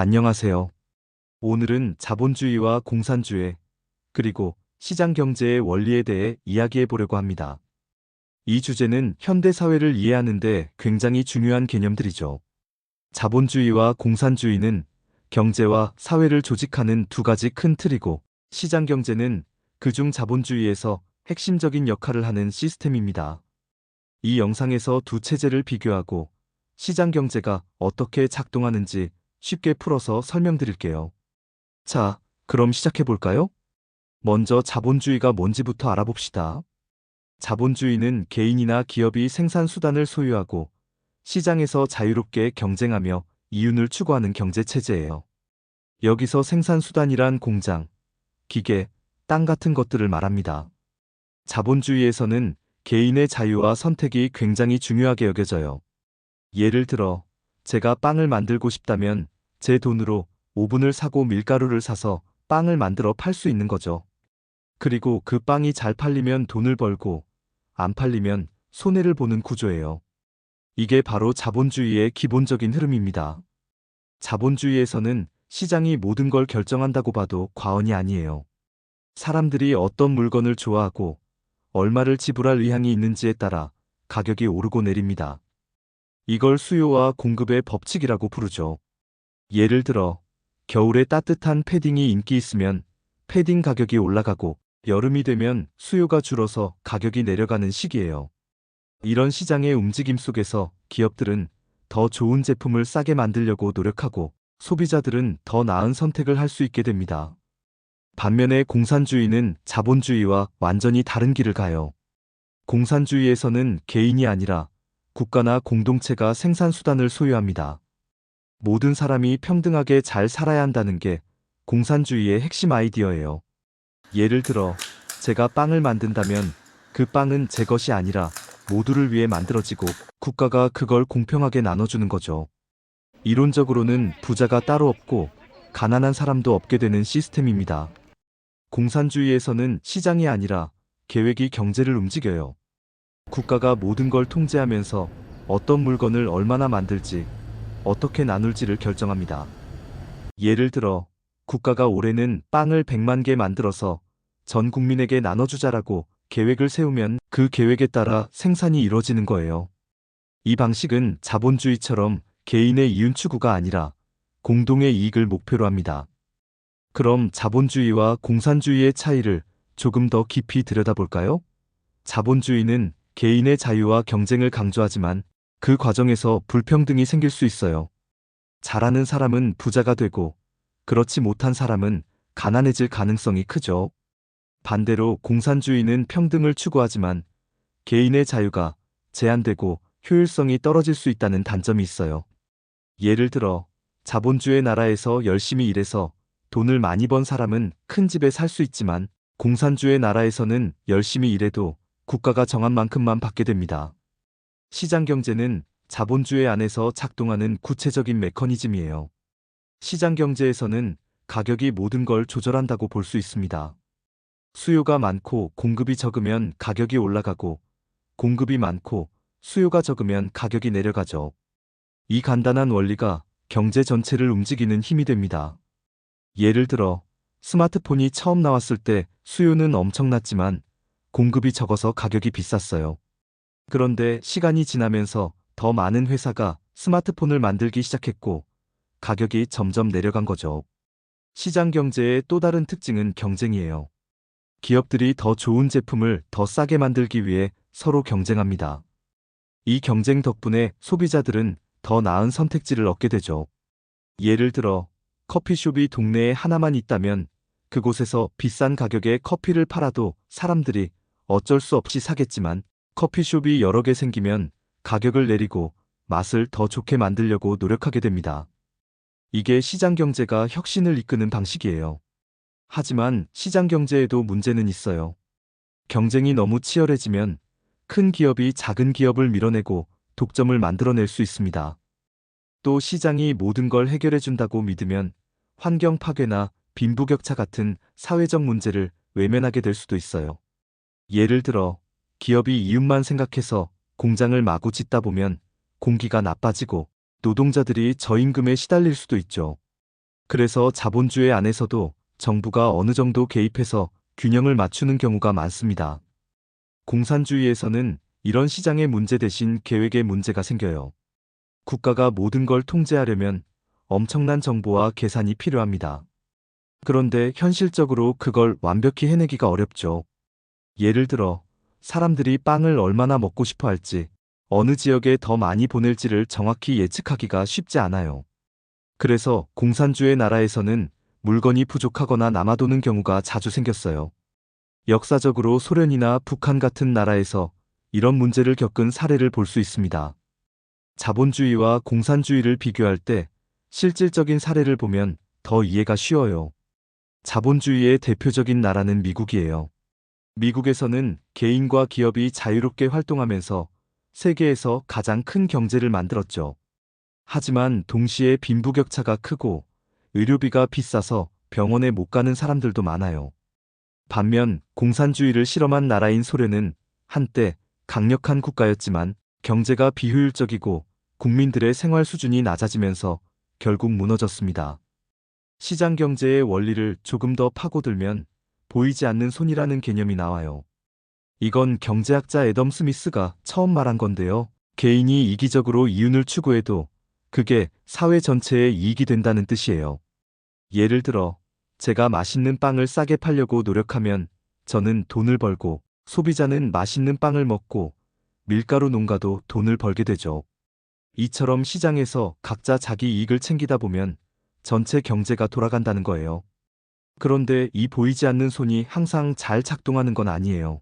안녕하세요. 오늘은 자본주의와 공산주의, 그리고 시장 경제의 원리에 대해 이야기해 보려고 합니다. 이 주제는 현대 사회를 이해하는 데 굉장히 중요한 개념들이죠. 자본주의와 공산주의는 경제와 사회를 조직하는 두 가지 큰 틀이고, 시장 경제는 그중 자본주의에서 핵심적인 역할을 하는 시스템입니다. 이 영상에서 두 체제를 비교하고 시장 경제가 어떻게 작동하는지 쉽게 풀어서 설명드릴게요. 자, 그럼 시작해 볼까요? 먼저 자본주의가 뭔지부터 알아봅시다. 자본주의는 개인이나 기업이 생산 수단을 소유하고 시장에서 자유롭게 경쟁하며 이윤을 추구하는 경제 체제예요. 여기서 생산 수단이란 공장, 기계, 땅 같은 것들을 말합니다. 자본주의에서는 개인의 자유와 선택이 굉장히 중요하게 여겨져요. 예를 들어, 제가 빵을 만들고 싶다면 제 돈으로 오븐을 사고 밀가루를 사서 빵을 만들어 팔 수 있는 거죠. 그리고 그 빵이 잘 팔리면 돈을 벌고 안 팔리면 손해를 보는 구조예요. 이게 바로 자본주의의 기본적인 흐름입니다. 자본주의에서는 시장이 모든 걸 결정한다고 봐도 과언이 아니에요. 사람들이 어떤 물건을 좋아하고 얼마를 지불할 의향이 있는지에 따라 가격이 오르고 내립니다. 이걸 수요와 공급의 법칙이라고 부르죠. 예를 들어, 겨울에 따뜻한 패딩이 인기 있으면 패딩 가격이 올라가고 여름이 되면 수요가 줄어서 가격이 내려가는 시기예요. 이런 시장의 움직임 속에서 기업들은 더 좋은 제품을 싸게 만들려고 노력하고 소비자들은 더 나은 선택을 할 수 있게 됩니다. 반면에 공산주의는 자본주의와 완전히 다른 길을 가요. 공산주의에서는 개인이 아니라 국가나 공동체가 생산 수단을 소유합니다. 모든 사람이 평등하게 잘 살아야 한다는 게 공산주의의 핵심 아이디어예요. 예를 들어, 제가 빵을 만든다면 그 빵은 제 것이 아니라 모두를 위해 만들어지고 국가가 그걸 공평하게 나눠주는 거죠. 이론적으로는 부자가 따로 없고 가난한 사람도 없게 되는 시스템입니다. 공산주의에서는 시장이 아니라 계획이 경제를 움직여요. 국가가 모든 걸 통제하면서 어떤 물건을 얼마나 만들지, 어떻게 나눌지를 결정합니다. 예를 들어, 국가가 올해는 빵을 100만 개 만들어서 전 국민에게 나눠주자라고 계획을 세우면 그 계획에 따라 생산이 이루어지는 거예요. 이 방식은 자본주의처럼 개인의 이윤 추구가 아니라 공동의 이익을 목표로 합니다. 그럼 자본주의와 공산주의의 차이를 조금 더 깊이 들여다볼까요? 자본주의는 개인의 자유와 경쟁을 강조하지만 그 과정에서 불평등이 생길 수 있어요. 잘하는 사람은 부자가 되고 그렇지 못한 사람은 가난해질 가능성이 크죠. 반대로 공산주의는 평등을 추구하지만 개인의 자유가 제한되고 효율성이 떨어질 수 있다는 단점이 있어요. 예를 들어, 자본주의 나라에서 열심히 일해서 돈을 많이 번 사람은 큰 집에 살 수 있지만 공산주의 나라에서는 열심히 일해도 국가가 정한 만큼만 받게 됩니다. 시장 경제는 자본주의 안에서 작동하는 구체적인 메커니즘이에요. 시장 경제에서는 가격이 모든 걸 조절한다고 볼 수 있습니다. 수요가 많고 공급이 적으면 가격이 올라가고 공급이 많고 수요가 적으면 가격이 내려가죠. 이 간단한 원리가 경제 전체를 움직이는 힘이 됩니다. 예를 들어, 스마트폰이 처음 나왔을 때 수요는 엄청났지만 공급이 적어서 가격이 비쌌어요. 그런데 시간이 지나면서 더 많은 회사가 스마트폰을 만들기 시작했고 가격이 점점 내려간 거죠. 시장 경제의 또 다른 특징은 경쟁이에요. 기업들이 더 좋은 제품을 더 싸게 만들기 위해 서로 경쟁합니다. 이 경쟁 덕분에 소비자들은 더 나은 선택지를 얻게 되죠. 예를 들어, 커피숍이 동네에 하나만 있다면 그곳에서 비싼 가격에 커피를 팔아도 사람들이 어쩔 수 없이 사겠지만 커피숍이 여러 개 생기면 가격을 내리고 맛을 더 좋게 만들려고 노력하게 됩니다. 이게 시장 경제가 혁신을 이끄는 방식이에요. 하지만 시장 경제에도 문제는 있어요. 경쟁이 너무 치열해지면 큰 기업이 작은 기업을 밀어내고 독점을 만들어낼 수 있습니다. 또 시장이 모든 걸 해결해 준다고 믿으면 환경 파괴나 빈부격차 같은 사회적 문제를 외면하게 될 수도 있어요. 예를 들어, 기업이 이윤만 생각해서 공장을 마구 짓다 보면 공기가 나빠지고 노동자들이 저임금에 시달릴 수도 있죠. 그래서 자본주의 안에서도 정부가 어느 정도 개입해서 균형을 맞추는 경우가 많습니다. 공산주의에서는 이런 시장의 문제 대신 계획의 문제가 생겨요. 국가가 모든 걸 통제하려면 엄청난 정보와 계산이 필요합니다. 그런데 현실적으로 그걸 완벽히 해내기가 어렵죠. 예를 들어, 사람들이 빵을 얼마나 먹고 싶어 할지, 어느 지역에 더 많이 보낼지를 정확히 예측하기가 쉽지 않아요. 그래서 공산주의 나라에서는 물건이 부족하거나 남아도는 경우가 자주 생겼어요. 역사적으로 소련이나 북한 같은 나라에서 이런 문제를 겪은 사례를 볼 수 있습니다. 자본주의와 공산주의를 비교할 때 실질적인 사례를 보면 더 이해가 쉬워요. 자본주의의 대표적인 나라는 미국이에요. 미국에서는 개인과 기업이 자유롭게 활동하면서 세계에서 가장 큰 경제를 만들었죠. 하지만 동시에 빈부격차가 크고 의료비가 비싸서 병원에 못 가는 사람들도 많아요. 반면 공산주의를 실험한 나라인 소련은 한때 강력한 국가였지만 경제가 비효율적이고 국민들의 생활 수준이 낮아지면서 결국 무너졌습니다. 시장 경제의 원리를 조금 더 파고들면 보이지 않는 손이라는 개념이 나와요. 이건 경제학자 애덤 스미스가 처음 말한 건데요. 개인이 이기적으로 이윤을 추구해도 그게 사회 전체에 이익이 된다는 뜻이에요. 예를 들어, 제가 맛있는 빵을 싸게 팔려고 노력하면 저는 돈을 벌고 소비자는 맛있는 빵을 먹고 밀가루 농가도 돈을 벌게 되죠. 이처럼 시장에서 각자 자기 이익을 챙기다 보면 전체 경제가 돌아간다는 거예요. 그런데 이 보이지 않는 손이 항상 잘 작동하는 건 아니에요.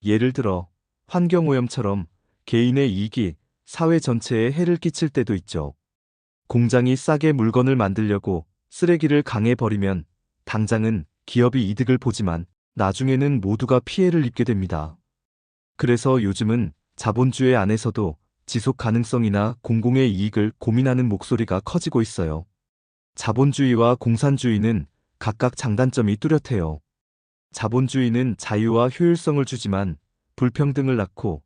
예를 들어, 환경오염처럼 개인의 이익이 사회 전체에 해를 끼칠 때도 있죠. 공장이 싸게 물건을 만들려고 쓰레기를 강에 버리면 당장은 기업이 이득을 보지만 나중에는 모두가 피해를 입게 됩니다. 그래서 요즘은 자본주의 안에서도 지속 가능성이나 공공의 이익을 고민하는 목소리가 커지고 있어요. 자본주의와 공산주의는 각각 장단점이 뚜렷해요. 자본주의는 자유와 효율성을 주지만 불평등을 낳고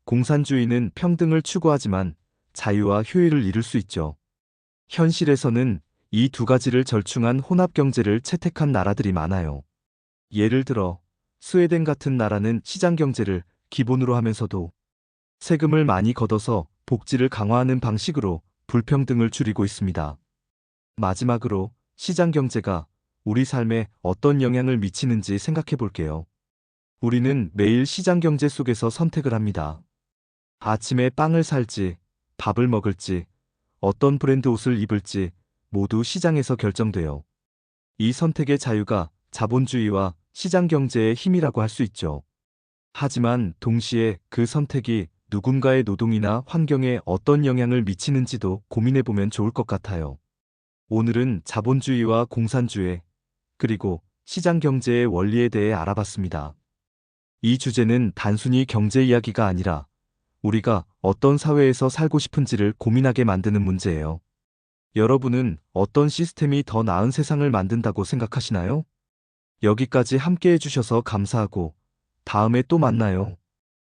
공산주의는 평등을 추구하지만 자유와 효율을 이룰 수 있죠. 현실에서는 이 두 가지를 절충한 혼합 경제를 채택한 나라들이 많아요. 예를 들어 스웨덴 같은 나라는 시장 경제를 기본으로 하면서도 세금을 많이 걷어서 복지를 강화하는 방식으로 불평등을 줄이고 있습니다. 마지막으로 시장 경제가 우리 삶에 어떤 영향을 미치는지 생각해 볼게요. 우리는 매일 시장 경제 속에서 선택을 합니다. 아침에 빵을 살지, 밥을 먹을지, 어떤 브랜드 옷을 입을지 모두 시장에서 결정돼요. 이 선택의 자유가 자본주의와 시장 경제의 힘이라고 할 수 있죠. 하지만 동시에 그 선택이 누군가의 노동이나 환경에 어떤 영향을 미치는지도 고민해 보면 좋을 것 같아요. 오늘은 자본주의와 공산주의, 그리고 시장 경제의 원리에 대해 알아봤습니다. 이 주제는 단순히 경제 이야기가 아니라 우리가 어떤 사회에서 살고 싶은지를 고민하게 만드는 문제예요. 여러분은 어떤 시스템이 더 나은 세상을 만든다고 생각하시나요? 여기까지 함께 해주셔서 감사하고 다음에 또 만나요.